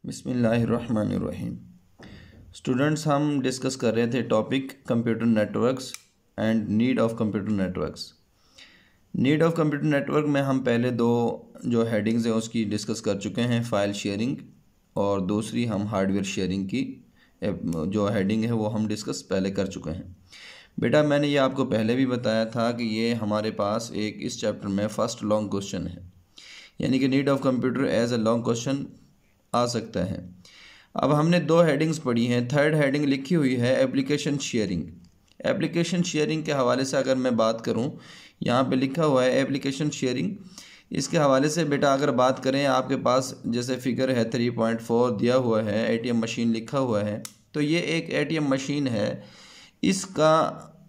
बिस्मिल्लाहिर्रहमानिर्रहीम। स्टूडेंट्स, हम डिस्कस कर रहे थे topic computer networks and need of computer networks. Need of computer network में हम पहले दो जो हेडिंग्स हैं उसकी डिस्कस कर चुके हैं, फ़ाइल शेयरिंग और दूसरी हम हार्डवेयर शेयरिंग की जो हेडिंग है वो हम डिस्कस पहले कर चुके हैं। बेटा, मैंने ये आपको पहले भी बताया था कि ये हमारे पास एक इस चैप्टर में फ़र्स्ट लॉन्ग क्वेश्चन है, यानी कि need of computer as a long question आ सकता है। अब हमने दो हेडिंग्स पढ़ी हैं। थर्ड हेडिंग लिखी हुई है एप्लीकेशन शेयरिंग। एप्लीकेशन शेयरिंग के हवाले से अगर मैं बात करूं, यहाँ पे लिखा हुआ है एप्लीकेशन शेयरिंग। इसके हवाले से बेटा अगर बात करें, आपके पास जैसे फिगर है 3.4 दिया हुआ है, एटीएम मशीन लिखा हुआ है, तो ये एक एटीएम मशीन है। इसका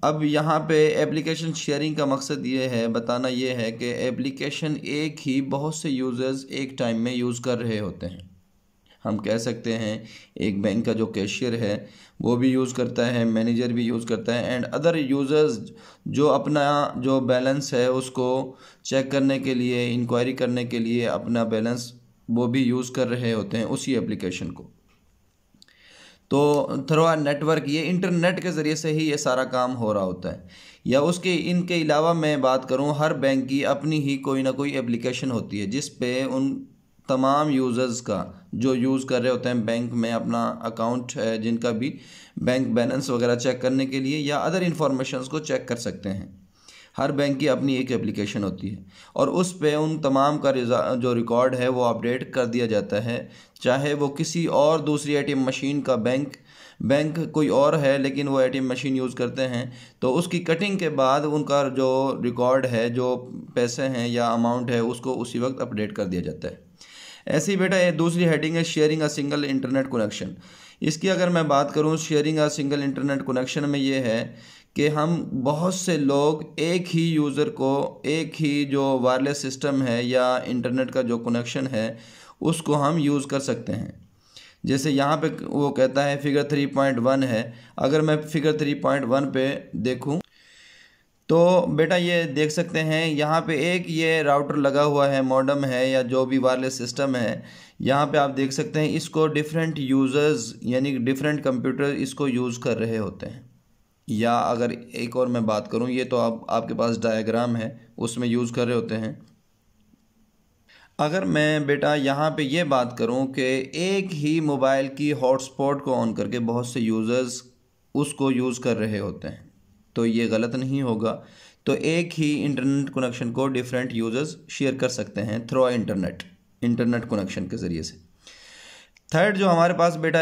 अब यहाँ पे एप्लीकेशन शेयरिंग का मकसद ये है, बताना ये है कि एप्लीकेशन एक ही बहुत से यूज़र्स एक टाइम में यूज़ कर रहे होते हैं। हम कह सकते हैं एक बैंक का जो कैशियर है वो भी यूज़ करता है, मैनेजर भी यूज़ करता है, एंड अदर यूज़र्स जो अपना जो बैलेंस है उसको चेक करने के लिए, इंक्वायरी करने के लिए अपना बैलेंस वो भी यूज़ कर रहे होते हैं उसी एप्लीकेशन को। तो थ्रू नेटवर्क, ये इंटरनेट के ज़रिए से ही ये सारा काम हो रहा होता है। या उसके इनके अलावा मैं बात करूं, हर बैंक की अपनी ही कोई ना कोई एप्लीकेशन होती है जिस पे उन तमाम यूज़र्स का जो यूज़ कर रहे होते हैं बैंक में, अपना अकाउंट है जिनका भी बैंक बैलेंस वगैरह चेक करने के लिए या अदर इंफॉर्मेशंस को चेक कर सकते हैं। हर बैंक की अपनी एक एप्लीकेशन होती है और उस पे उन तमाम का जो रिकॉर्ड है वो अपडेट कर दिया जाता है। चाहे वो किसी और दूसरी एटीएम मशीन का बैंक कोई और है लेकिन वो एटीएम मशीन यूज़ करते हैं, तो उसकी कटिंग के बाद उनका जो रिकॉर्ड है, जो पैसे हैं या अमाउंट है, उसको उसी वक्त अपडेट कर दिया जाता है। ऐसे ही बेटा ये दूसरी हेडिंग है sharing a single internet connection. इसकी अगर मैं बात करूं, sharing a single internet connection में ये है कि हम बहुत से लोग एक ही यूज़र को एक ही जो वायरलेस सिस्टम है या इंटरनेट का जो कनेक्शन है उसको हम यूज़ कर सकते हैं। जैसे यहाँ पे वो कहता है फिगर 3.1 है। अगर मैं फिगर 3.1 पे देखूँ तो बेटा ये देख सकते हैं यहाँ पे एक ये राउटर लगा हुआ है, मॉडेम है या जो भी वायरलेस सिस्टम है। यहाँ पे आप देख सकते हैं इसको डिफरेंट यूज़र्स यानी डिफरेंट कंप्यूटर इसको यूज़ कर रहे होते हैं। या अगर एक और मैं बात करूँ, ये तो आपके पास डायग्राम है उसमें यूज़ कर रहे होते हैं। अगर मैं बेटा यहाँ पे ये बात करूँ कि एक ही मोबाइल की हॉटस्पॉट को ऑन करके बहुत से यूज़र्स उसको यूज़ कर रहे होते हैं, तो ये गलत नहीं होगा। तो एक ही इंटरनेट कनेक्शन को डिफरेंट यूज़र्स शेयर कर सकते हैं थ्रू इंटरनेट कनेक्शन के ज़रिए से। थर्ड जो हमारे पास बेटा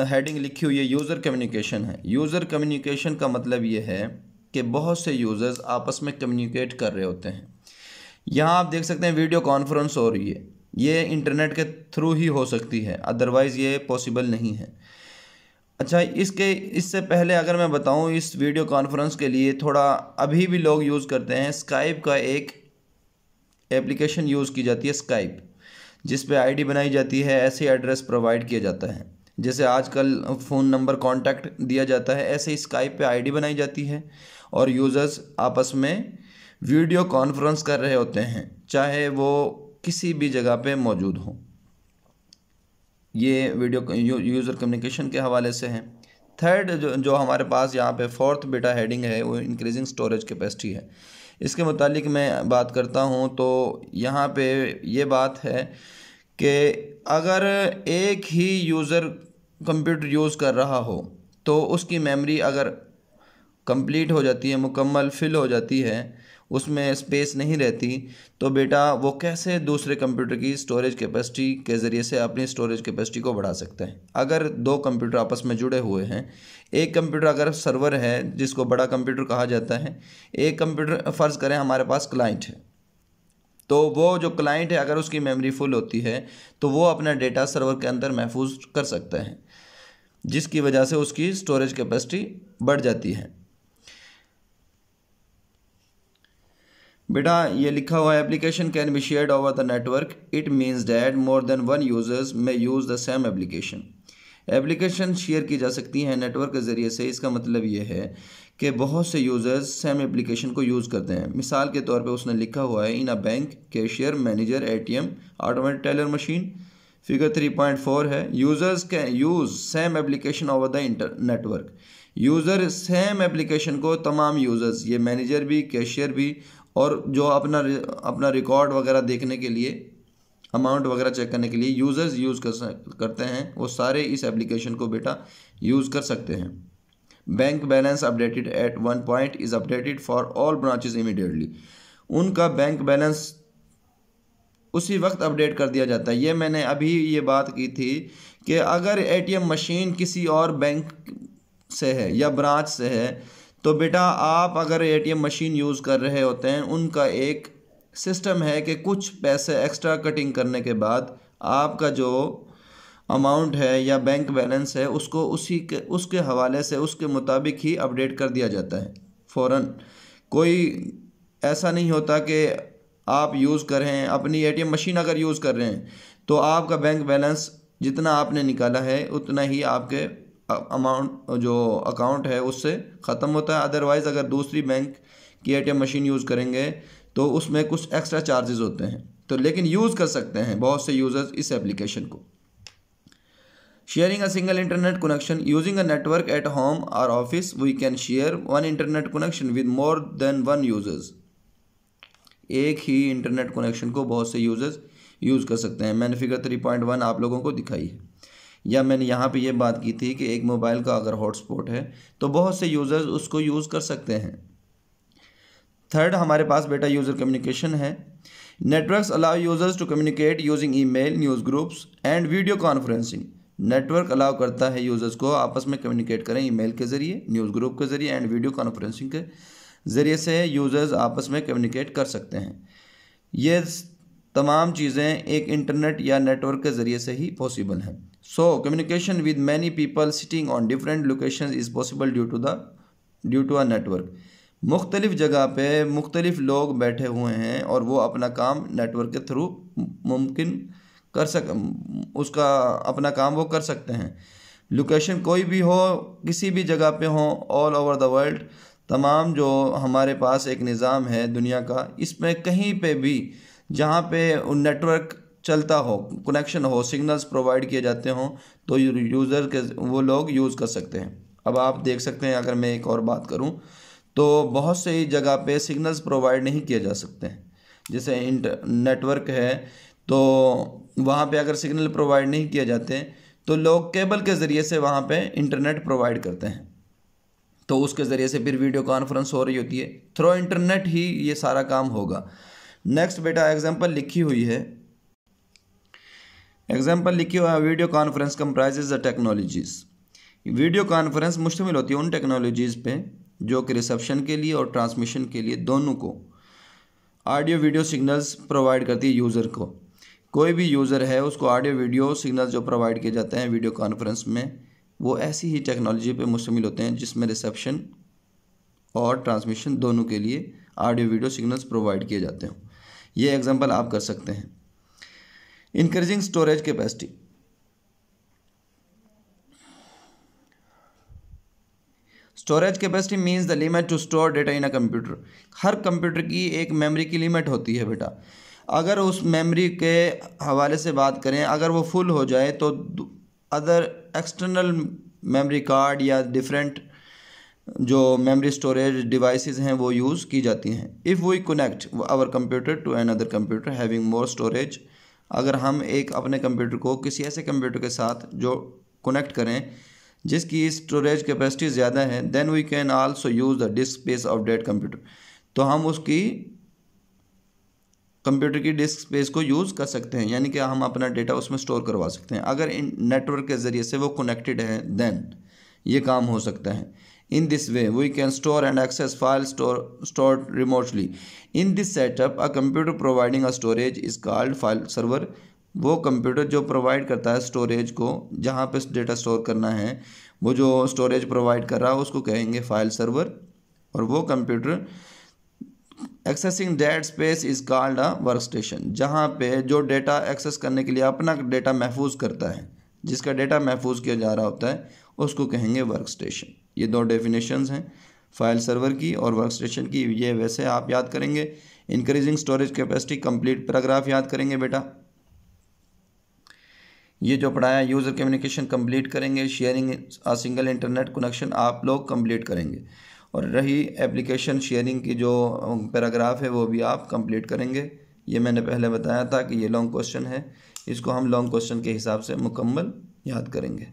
हेडिंग लिखी हुई है यूज़र कम्युनिकेशन है। यूज़र कम्युनिकेशन का मतलब ये है कि बहुत से यूज़र्स आपस में कम्युनिकेट कर रहे होते हैं। यहाँ आप देख सकते हैं वीडियो कॉन्फ्रेंस हो रही है, ये इंटरनेट के थ्रू ही हो सकती है, अदरवाइज़ ये पॉसिबल नहीं है। अच्छा, इससे पहले अगर मैं बताऊं, इस वीडियो कॉन्फ्रेंस के लिए थोड़ा अभी भी लोग यूज़ करते हैं स्काइप का एक एप्लीकेशन यूज़ की जाती है स्काइप, जिस पे आईडी बनाई जाती है, ऐसे एड्रेस प्रोवाइड किया जाता है। जैसे आजकल फ़ोन नंबर कॉन्टैक्ट दिया जाता है, ऐसे ही स्काइप पे आईडी बनाई जाती है और यूज़र्स आपस में वीडियो कॉन्फ्रेंस कर रहे होते हैं, चाहे वो किसी भी जगह पे मौजूद हों। ये वीडियो यूज़र कम्युनिकेशन के हवाले से है। थर्ड जो हमारे पास यहाँ पे फोर्थ बेटा हेडिंग है वो इंक्रीजिंग स्टोरेज कैपेसिटी है। इसके मुतालिक मैं बात करता हूँ तो यहाँ पे ये बात है कि अगर एक ही यूज़र कंप्यूटर यूज़ कर रहा हो तो उसकी मेमोरी अगर कंप्लीट हो जाती है, मुकम्मल फिल हो जाती है, उसमें स्पेस नहीं रहती, तो बेटा वो कैसे दूसरे कंप्यूटर की स्टोरेज कैपेसिटी के ज़रिए से अपनी स्टोरेज कैपेसिटी को बढ़ा सकते हैं। अगर दो कंप्यूटर आपस में जुड़े हुए हैं, एक कंप्यूटर अगर सर्वर है जिसको बड़ा कंप्यूटर कहा जाता है, एक कंप्यूटर फ़र्ज़ करें हमारे पास क्लाइंट है, तो वो जो क्लाइंट है अगर उसकी मेमोरी फुल होती है तो वो अपना डेटा सर्वर के अंदर महफूज कर सकता है, जिसकी वजह से उसकी स्टोरेज कैपेसिटी बढ़ जाती है। बेटा ये लिखा हुआ है application can be shared over the network, it means that more than one users में use the same application. Application share की जा सकती हैं नेटवर्क के ज़रिए से। इसका मतलब ये है कि बहुत से यूज़र्स सेम एप्लीकेशन को यूज़ करते हैं। मिसाल के तौर पे उसने लिखा हुआ है in a bank, cashier, manager, ATM, automated teller machine, figure 3.4 है, users can use same application over the network. User same application को तमाम यूज़र्स, ये मैनेजर भी, कैशियर भी, और जो अपना रिकॉर्ड वगैरह देखने के लिए, अमाउंट वगैरह चेक करने के लिए यूज़र्स यूज़ करते हैं, वो सारे इस एप्लीकेशन को बेटा यूज़ कर सकते हैं। Bank balance updated at one point is updated for all branches immediately. उनका बैंक बैलेंस उसी वक्त अपडेट कर दिया जाता है। ये मैंने अभी ये बात की थी कि अगर एटीएम मशीन किसी और बैंक से है या ब्रांच से है, तो बेटा आप अगर एटीएम मशीन यूज़ कर रहे होते हैं, उनका एक सिस्टम है कि कुछ पैसे एक्स्ट्रा कटिंग करने के बाद आपका जो अमाउंट है या बैंक बैलेंस है उसको उसके हवाले से उसके मुताबिक ही अपडेट कर दिया जाता है फ़ौरन। कोई ऐसा नहीं होता कि आप यूज़ कर रहे हैं अपनी एटीएम मशीन, अगर यूज़ कर रहे हैं तो आपका बैंक बैलेंस जितना आपने निकाला है उतना ही आपके अमाउंट जो अकाउंट है उससे ख़त्म होता है। अदरवाइज़ अगर दूसरी बैंक की एटीएम मशीन यूज़ करेंगे तो उसमें कुछ एक्स्ट्रा चार्जेस होते हैं। तो लेकिन यूज़ कर सकते हैं बहुत से यूज़र्स इस एप्लीकेशन को। Sharing a single internet connection using a network at home और office, we can share one internet connection with more than one users. एक ही इंटरनेट कनेक्शन को बहुत से यूजर्स यूज़ कर सकते हैं। मैंने फिगर 3.1 आप लोगों को दिखाई है, या मैंने यहाँ पे ये बात की थी कि एक मोबाइल का अगर हॉटस्पॉट है तो बहुत से यूज़र्स उसको यूज़ कर सकते हैं। थर्ड हमारे पास बेटा यूज़र कम्युनिकेशन है। Networks allow users to communicate using email, news groups and video conferencing. Network allow करता है यूज़र्स को आपस में कम्युनिकेट करें ईमेल के ज़रिए, न्यूज़ ग्रुप के ज़रिए एंड वीडियो कॉन्फ्रेंसिंग के ज़रिए से यूज़र्स आपस में कम्युनिकेट कर सकते हैं। ये तमाम चीज़ें एक इंटरनेट या नेटवर्क के ज़रिए से ही पॉसिबल हैं। So communication with many people sitting on different locations is possible due to a network. मुख्तलिफ़ जगह पे मुख्तलिफ़ लोग बैठे हुए हैं और वो अपना काम नेटवर्क के थ्रू मुमकिन उसका अपना काम वो कर सकते हैं। लोकेशन कोई भी हो, किसी भी जगह पे हो, ऑल ओवर द वर्ल्ड, तमाम जो हमारे पास एक निज़ाम है दुनिया का, इसमें कहीं पे भी जहाँ पे नेटवर्क चलता हो, कनेक्शन हो, सिग्नल्स प्रोवाइड किए जाते हों, तो यूज़र के वो लोग यूज़ कर सकते हैं। अब आप देख सकते हैं, अगर मैं एक और बात करूं तो बहुत से जगह पे सिग्नल्स प्रोवाइड नहीं किए जा सकते हैं। जैसे नेटवर्क है तो वहाँ पे अगर सिग्नल प्रोवाइड नहीं किए जाते तो लोग केबल के ज़रिए से वहाँ पे इंटरनेट प्रोवाइड करते हैं, तो उसके ज़रिए से फिर वीडियो कॉन्फ्रेंस हो रही होती है। थ्रू इंटरनेट ही ये सारा काम होगा। नेक्स्ट बेटा एग्जांपल लिखी हुई है, video conference comprises the technologies. Video conference मुश्तमिल होती है उन टेक्नोलॉजीज़ पे जो कि रिसेप्शन के लिए और ट्रांसमिशन के लिए दोनों को ऑडियो वीडियो सिग्नल्स प्रोवाइड करती है यूज़र को। कोई भी यूज़र है उसको ऑडियो वीडियो सिग्नल्स जो प्रोवाइड किए जाते हैं वीडियो कॉन्फ्रेंस में, वो ऐसी ही टेक्नोलॉजी पे मुश्तमिल होते हैं जिसमें रिसेप्शन और ट्रांसमिशन दोनों के लिए ऑडियो वीडियो सिग्नल्स प्रोवाइड किए जाते हैं। ये एग्जांपल आप कर सकते हैं। Increasing storage capacity. Storage capacity means the limit to store data in a computer. हर कंप्यूटर की एक मेमोरी की लिमिट होती है बेटा। अगर उस मेमोरी के हवाले से बात करें, अगर वो फुल हो जाए तो अदर एक्सटर्नल मेमोरी कार्ड या डिफरेंट जो मेमोरी स्टोरेज डिवाइसेस हैं वो यूज़ की जाती हैं। If we connect our computer to another computer having more storage, अगर हम एक अपने कंप्यूटर को किसी ऐसे कंप्यूटर के साथ जो कनेक्ट करें जिसकी स्टोरेज कैपेसिटी ज़्यादा है, then we can also use the disk space of that computer, तो हम उसकी कंप्यूटर की डिस्क स्पेस को यूज़ कर सकते हैं, यानी कि हम अपना डेटा उसमें स्टोर करवा सकते हैं। अगर इन नेटवर्क के ज़रिए से वो कनेक्टेड है देन ये काम हो सकता है। In this way we can store and access file stored remotely. In this setup, a computer providing a storage is called file server. वो कंप्यूटर जो प्रोवाइड करता है स्टोरेज को, जहाँ पे डेटा स्टोर करना है, वो जो स्टोरेज प्रोवाइड कर रहा है उसको कहेंगे फाइल सर्वर, और वो computer accessing data space is called a work station. जहाँ पे जो डेटा एक्सेस करने के लिए अपना डेटा महफूज करता है, जिसका डेटा महफूज किया जा रहा होता है, उसको कहेंगे वर्क स्टेशन। ये दो डेफिनेशंस हैं फाइल सर्वर की और वर्क स्टेशन की। ये वैसे आप याद करेंगे। Increasing storage capacity complete paragraph याद करेंगे बेटा। ये जो पढ़ाया यूज़र कम्युनिकेशन कंप्लीट करेंगे, sharing a single internet connection आप लोग कंप्लीट करेंगे, और रही एप्लीकेशन शेयरिंग की जो पैराग्राफ है वो भी आप कंप्लीट करेंगे। ये मैंने पहले बताया था कि ये लॉन्ग क्वेश्चन है, इसको हम लॉन्ग क्वेश्चन के हिसाब से मुकम्मल याद करेंगे।